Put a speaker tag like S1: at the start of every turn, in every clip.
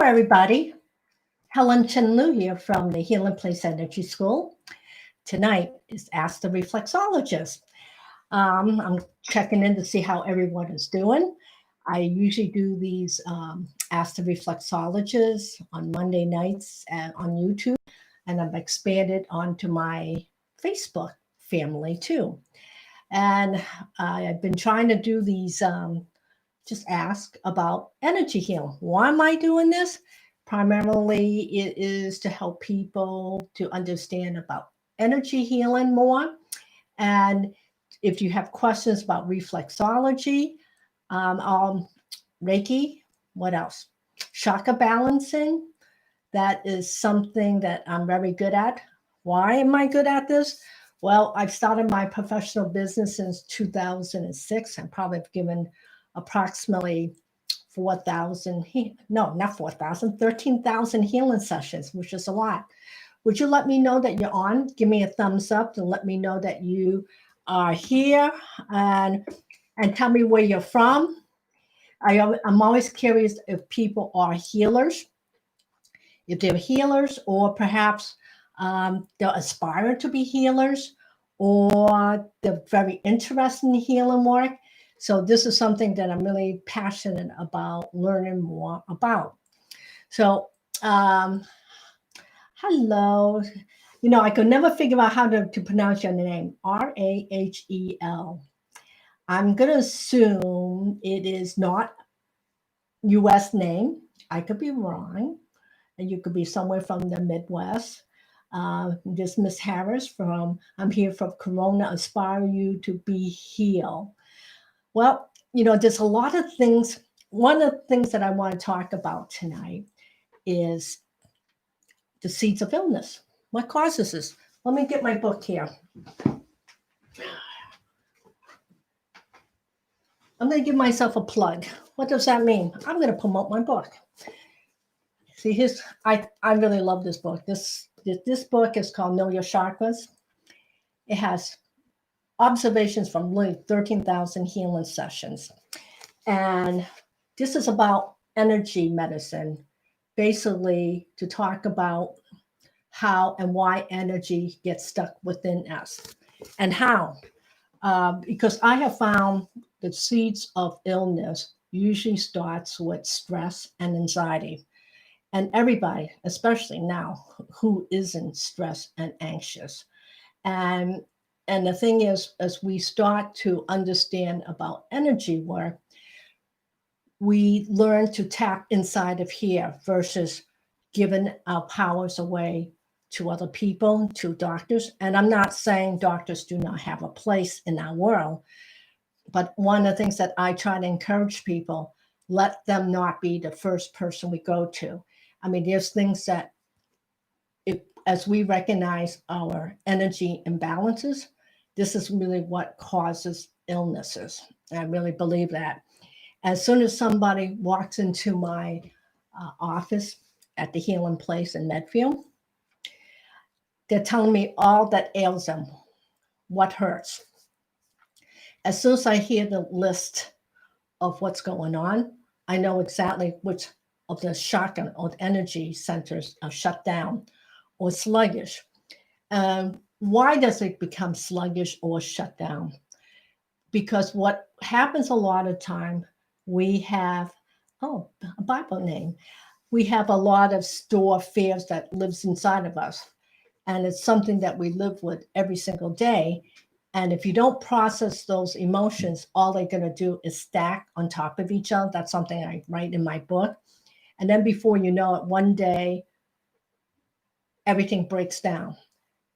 S1: everybody. Helen Chenlu here from the Healing Place Energy School. Tonight is Ask the Reflexologist. I'm checking in to see how everyone is doing. I usually do these Ask the Reflexologist on Monday nights on YouTube, and I've expanded onto my Facebook family too. And I've been trying to do these just ask about energy healing. Why am I doing this? Primarily, it is to help people to understand about energy healing more. And if you have questions about reflexology, Reiki, what else? Chakra balancing, that is something that I'm very good at. Why am I good at this? Well, I've started my professional business since 2006. I'm probably given approximately 4,000, no, not 4,000, 13,000 healing sessions, which is a lot. Would you let me know that you're on? Give me a thumbs up and let me know that you are here and tell me where you're from. I'm always curious if people are healers, if they're healers, or perhaps they're aspiring to be healers, or they're very interested in healing work. So this is something that I'm really passionate about learning more about. So, hello. I could never figure out how to pronounce your name, Rahel. I'm going to assume it is not U.S. name. I could be wrong. And you could be somewhere from the Midwest. This Miss Harris I'm here from Corona, Aspire You to Be Healed. Well, there's a lot of things. One of the things that I want to talk about tonight is the seeds of illness. What causes this? Let me get my book here. I'm going to give myself a plug. What does that mean? I'm going to promote my book. See, I really love this book. This book is called Know Your Chakras. It has observations from literally 13,000 healing sessions. And this is about energy medicine, basically to talk about how and why energy gets stuck within us and how. Because I have found the seeds of illness usually starts with stress and anxiety. And everybody, especially now, who isn't stressed and anxious. And the thing is, as we start to understand about energy work, we learn to tap inside of here versus giving our powers away to other people, to doctors. And I'm not saying doctors do not have a place in our world, but one of the things that I try to encourage people, let them not be the first person we go to. I mean, there's things that as we recognize our energy imbalances, this is really what causes illnesses. I really believe that. As soon as somebody walks into my office at the Healing Place in Medfield, they're telling me all that ails them, what hurts. As soon as I hear the list of what's going on, I know exactly which of the chakra or energy centers are shut down or sluggish. Why does it become sluggish or shut down? Because what happens a lot of time, we have, a Bible name. We have a lot of stored fears that lives inside of us. And it's something that we live with every single day. And if you don't process those emotions, all they're going to do is stack on top of each other. That's something I write in my book. And then before you know it, one day, everything breaks down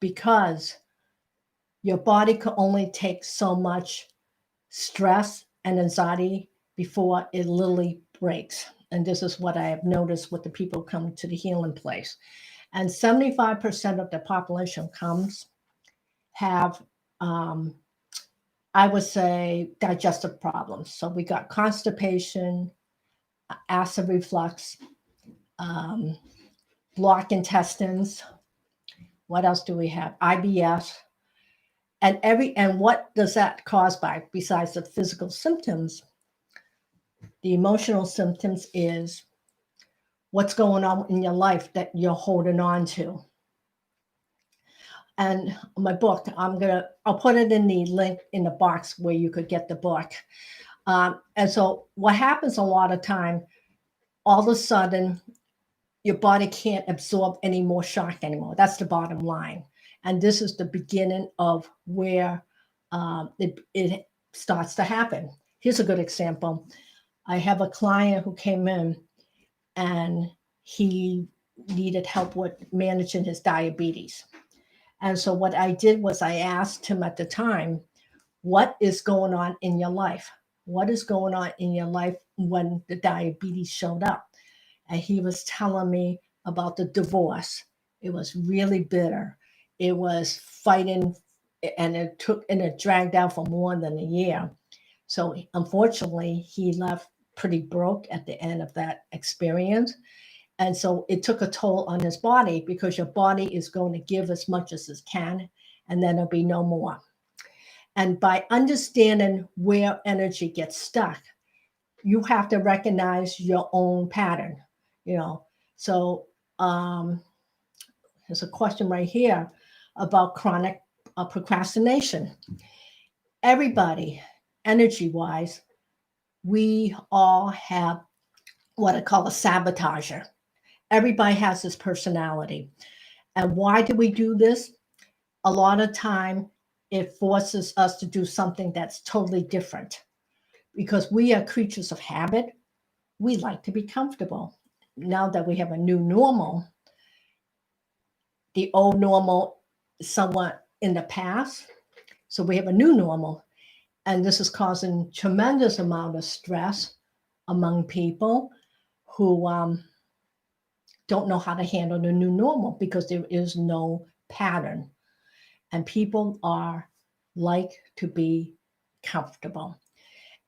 S1: because your body can only take so much stress and anxiety before it literally breaks. And this is what I have noticed with the people who come to the Healing Place. And 75% of the population have, I would say, digestive problems. So we got constipation, acid reflux, blocked intestines. What else do we have? IBS. And what does that cause by, besides the physical symptoms? The emotional symptoms is what's going on in your life that you're holding on to. And my book, I'll put it in the link in the box where you could get the book. And so what happens a lot of time, all of a sudden, your body can't absorb any more shock anymore. That's the bottom line. And this is the beginning of where it starts to happen. Here's a good example. I have a client who came in and he needed help with managing his diabetes. And so what I did was I asked him at the time, what is going on in your life? What is going on in your life when the diabetes showed up? And he was telling me about the divorce. It was really bitter. It was fighting, and it dragged out for more than a year. So unfortunately, he left pretty broke at the end of that experience. And so it took a toll on his body, because your body is going to give as much as it can, and then there'll be no more. And by understanding where energy gets stuck, you have to recognize your own pattern, you know. So there's a question right here about chronic procrastination. Everybody, energy wise, we all have what I call a sabotager. Everybody has this personality. And why do we do this? A lot of time it forces us to do something that's totally different, because we are creatures of habit. We like to be comfortable. Now that we have a new normal, the old normal is somewhat in the past. So we have a new normal. And this is causing tremendous amount of stress among people who don't know how to handle the new normal, because there is no pattern. And people are like to be comfortable.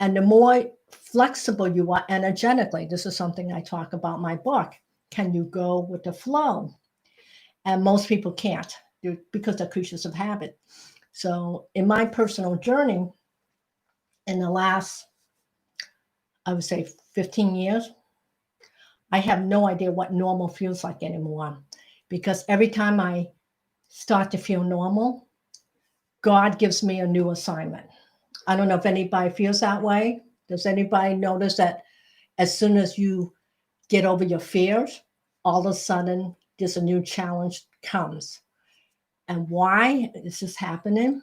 S1: And the more flexible you are energetically, this is something I talk about in my book. Can you go with the flow? And most people can't, because they're creatures of habit. So in my personal journey, in the last, I would say 15 years, I have no idea what normal feels like anymore, because every time I start to feel normal, God gives me a new assignment. I don't know if anybody feels that way. Does anybody notice that as soon as you get over your fears, all of a sudden there's a new challenge comes? And why is this happening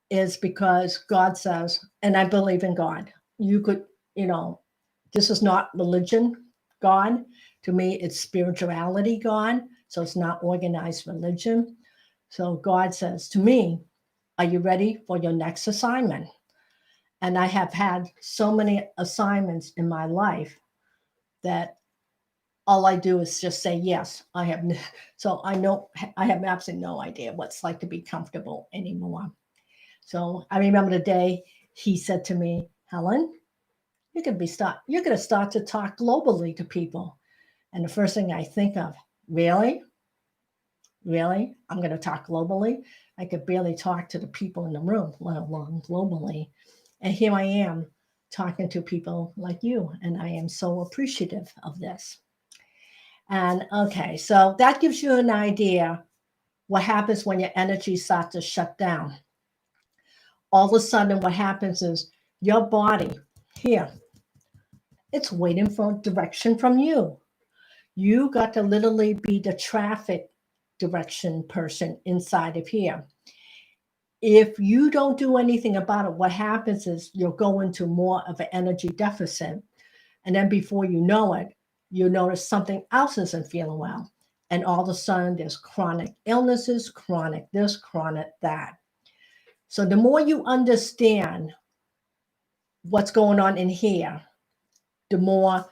S1: is because God says, and I believe in God. You could, this is not religion, God. To me, it's spirituality, God. So it's not organized religion. So God says to me, are you ready for your next assignment? And I have had so many assignments in my life that all I do is just say yes. So I know I have absolutely no idea what it's like to be comfortable anymore. So I remember the day he said to me, Helen, you're going to start to talk globally to people. And the first thing I think of, really? Really? I'm going to talk globally? I could barely talk to the people in the room, let alone globally. And here I am talking to people like you. And I am so appreciative of this. And okay, so that gives you an idea what happens when your energy starts to shut down. All of a sudden, what happens is your body here, it's waiting for direction from you. You got to literally be the traffic direction person inside of here. If you don't do anything about it, what happens is you'll go into more of an energy deficit. And then before you know it, you notice something else isn't feeling well. And all of a sudden, there's chronic illnesses, chronic this, chronic that. So the more you understand what's going on in here, the more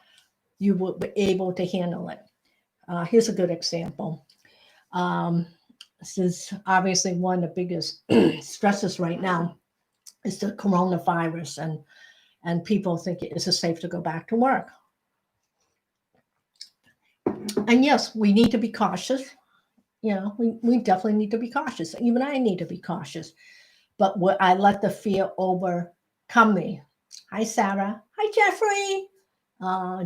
S1: you will be able to handle it. Here's a good example. This is obviously one of the biggest stresses right now is the coronavirus, and people think is it safe to go back to work? And yes, we need to be cautious. We definitely need to be cautious. Even I need to be cautious. But I let the fear overcome me. Hi, Sarah. Hi, Jeffrey.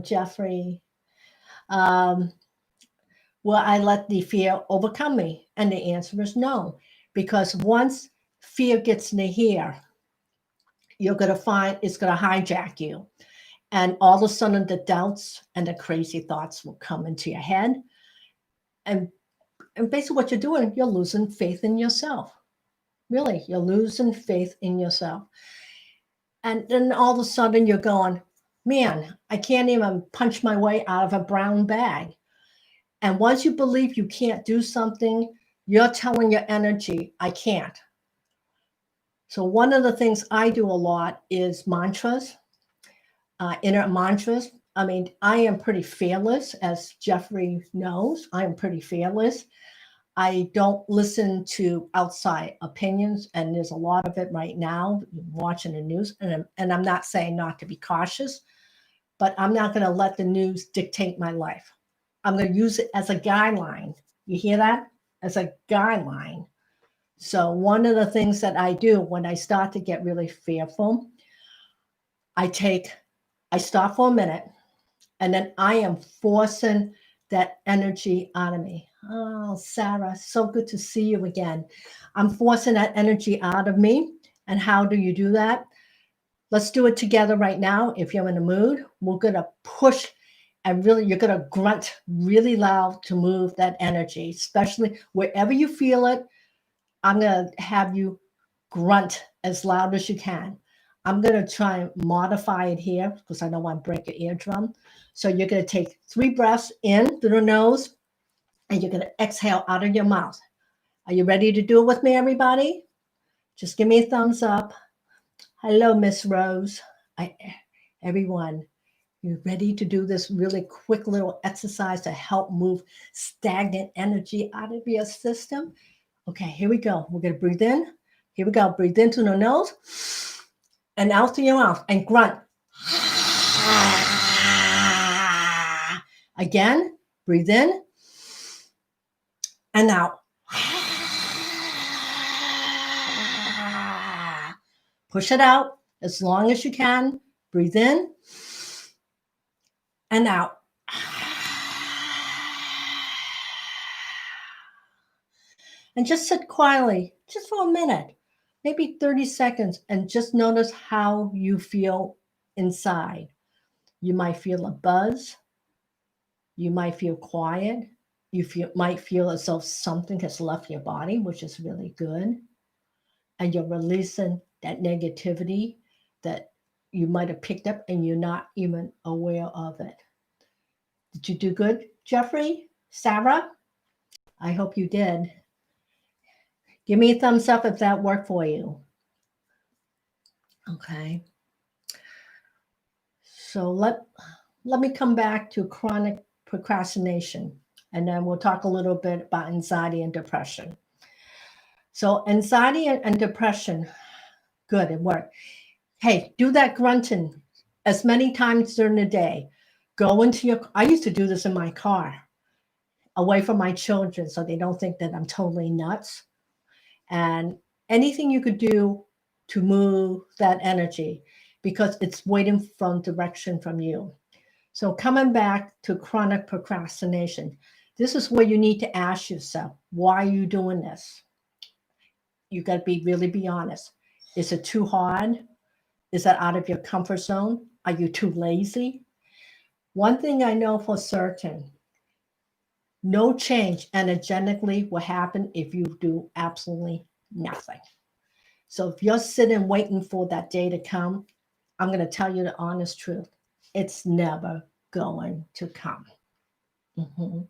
S1: Jeffrey. Will I let the fear overcome me? And the answer is no. Because once fear gets in here, you're going to find it's going to hijack you. And all of a sudden, the doubts and the crazy thoughts will come into your head. And, and basically, what you're doing, you're losing faith in yourself. Really, you're losing faith in yourself. And then all of a sudden, you're going, man, I can't even punch my way out of a brown bag. And once you believe you can't do something, you're telling your energy, I can't. So one of the things I do a lot is mantras, inner mantras. I mean, I am pretty fearless, as Jeffrey knows. I am pretty fearless. I don't listen to outside opinions, and there's a lot of it right now, watching the news. And I'm not saying not to be cautious, but I'm not going to let the news dictate my life. I'm going to use it as a guideline. You hear that? As a guideline. So one of the things that I do when I start to get really fearful, I stop for a minute, and then I am forcing that energy out of me. Oh, Sarah, so good to see you again. I'm forcing that energy out of me. And how do you do that? Let's do it together right now. If you're in the mood, we're going to push and really, you're going to grunt really loud to move that energy, especially wherever you feel it. I'm going to have you grunt as loud as you can. I'm going to try and modify it here because I don't want to break your eardrum. So you're going to take 3 breaths in through the nose, and you're going to exhale out of your mouth. Are you ready to do it with me, everybody? Just give me a thumbs up. Hello, Miss Rose. Everyone, you ready to do this really quick little exercise to help move stagnant energy out of your system? Okay, here we go. We're going to breathe in. Here we go. Breathe in through the nose and out through your mouth and grunt. Again, breathe in and out. Push it out as long as you can. Breathe in and out. And just sit quietly, just for a minute, maybe 30 seconds, and just notice how you feel inside. You might feel a buzz. You might feel quiet. Might feel as though something has left your body, which is really good. And you're releasing that negativity that you might have picked up and you're not even aware of it. Did you do good, Jeffrey? Sarah? I hope you did. Give me a thumbs up if that worked for you. Okay. So let me come back to chronic procrastination, and then we'll talk a little bit about anxiety and depression. So anxiety and depression, good, it worked. Hey, do that grunting as many times during the day. Go into I used to do this in my car, away from my children so they don't think that I'm totally nuts. And anything you could do to move that energy, because it's waiting for direction from you. So coming back to chronic procrastination, this is where you need to ask yourself, why are you doing this? You got to really be honest. Is it too hard? Is that out of your comfort zone? Are you too lazy? One thing I know for certain, no change energetically will happen if you do absolutely nothing. So if you're sitting waiting for that day to come, I'm going to tell you the honest truth. It's never going to come. Mm-hmm.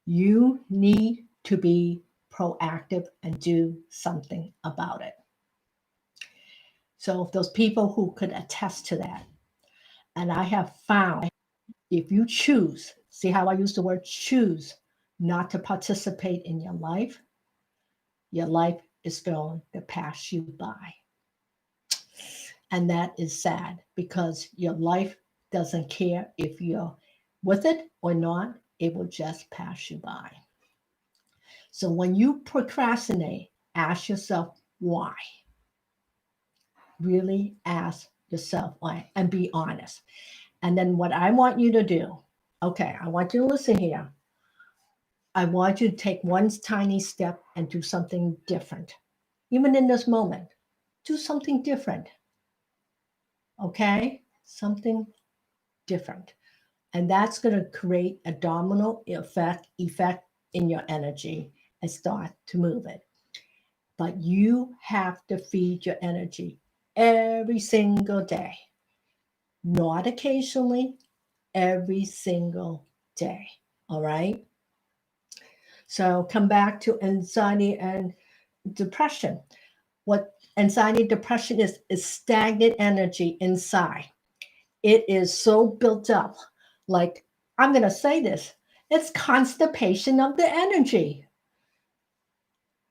S1: You need to be proactive and do something about it. So if those people who could attest to that, and I have found if you choose, see how I use the word choose, not to participate in your life is going to pass you by. And that is sad because your life doesn't care if you're with it or not, it will just pass you by. So when you procrastinate, ask yourself why. Really ask yourself why and be honest. And then what I want you to do, Okay, I want you to listen here. I want you to take one tiny step and do something different. Even in this moment, do something different. Okay? Something different. And that's going to create a domino effect in your energy and start to move it. But you have to feed your energy every single day, not occasionally, every single day. All right. So come back to anxiety and depression. What anxiety and depression is stagnant energy inside. It is so built up. Like, I'm going to say this, it's constipation of the energy.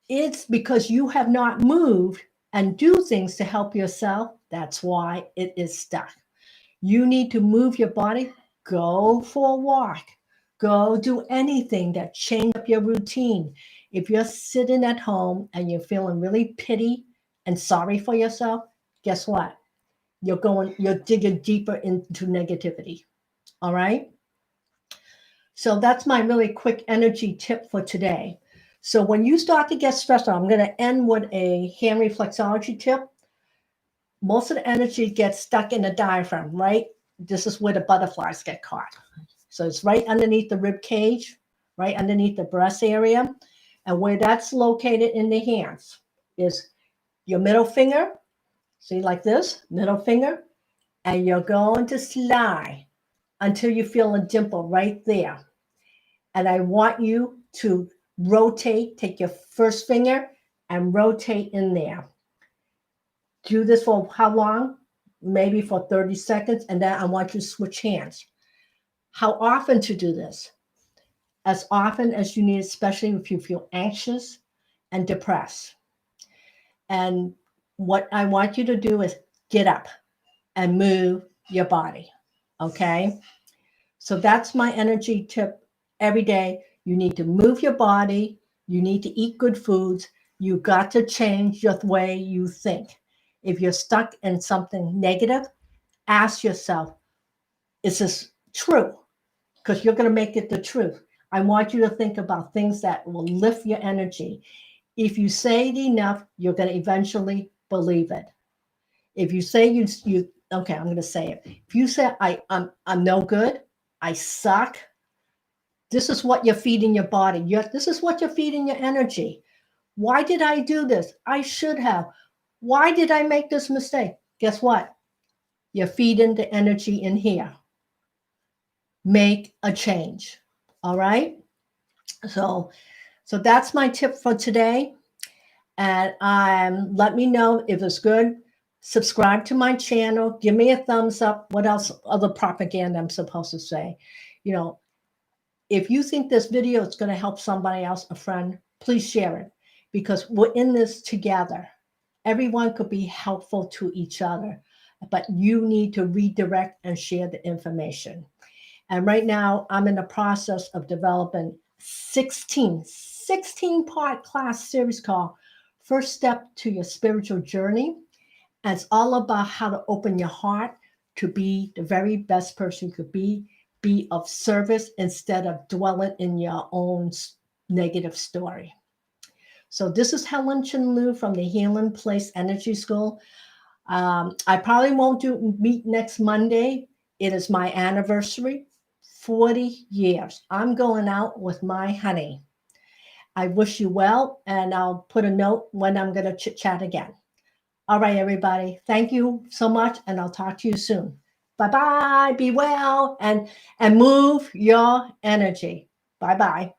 S1: It's because you have not moved and do things to help yourself. That's why it is stuck. You need to move your body, go for a walk, go do anything that change up your routine. If you're sitting at home and you're feeling really pity and sorry for yourself, guess what? You're digging deeper into negativity. All right. So that's my really quick energy tip for today. So when you start to get stressed out, I'm going to end with a hand reflexology tip. Most of the energy gets stuck in the diaphragm, right? This is where the butterflies get caught. So it's right underneath the rib cage, right underneath the breast area. And where that's located in the hands is your middle finger. See, like this, middle finger. And you're going to slide until you feel a dimple right there. And I want you to rotate, take your first finger and rotate in there. Do this for how long? Maybe for 30 seconds. And then I want you to switch hands. How often to do this? As often as you need, especially if you feel anxious and depressed. And what I want you to do is get up and move your body. Okay? So that's my energy tip every day. You need to move your body. You need to eat good foods. You got to change your way you think. If you're stuck in something negative, ask yourself, is this true? Because you're going to make it the truth. I want you to think about things that will lift your energy. If you say it enough, you're going to eventually believe it. If you say you okay, I'm going to say it. If you say I'm no good, I suck, this is what you're feeding your body. This is what you're feeding your energy. Why did I do this? I should have. Why did I make this mistake? Guess what? You're feeding the energy in here. Make a change. All right? So that's my tip for today. And let me know if it's good. Subscribe to my channel. Give me a thumbs up. What else? Other propaganda I'm supposed to say. You know, if you think this video is going to help somebody else, a friend, please share it because we're in this together. Everyone could be helpful to each other, but you need to redirect and share the information. And right now, I'm in the process of developing 16-part class series called First Step to Your Spiritual Journey. And it's all about how to open your heart to be the very best person you could be of service instead of dwelling in your own negative story. So this is Helen Chin-Lu from the Healing Place Energy School. I probably won't meet next Monday. It is my anniversary, 40 years. I'm going out with my honey. I wish you well, and I'll put a note when I'm going to chit-chat again. All right, everybody. Thank you so much, and I'll talk to you soon. Bye-bye. Be well, and move your energy. Bye-bye.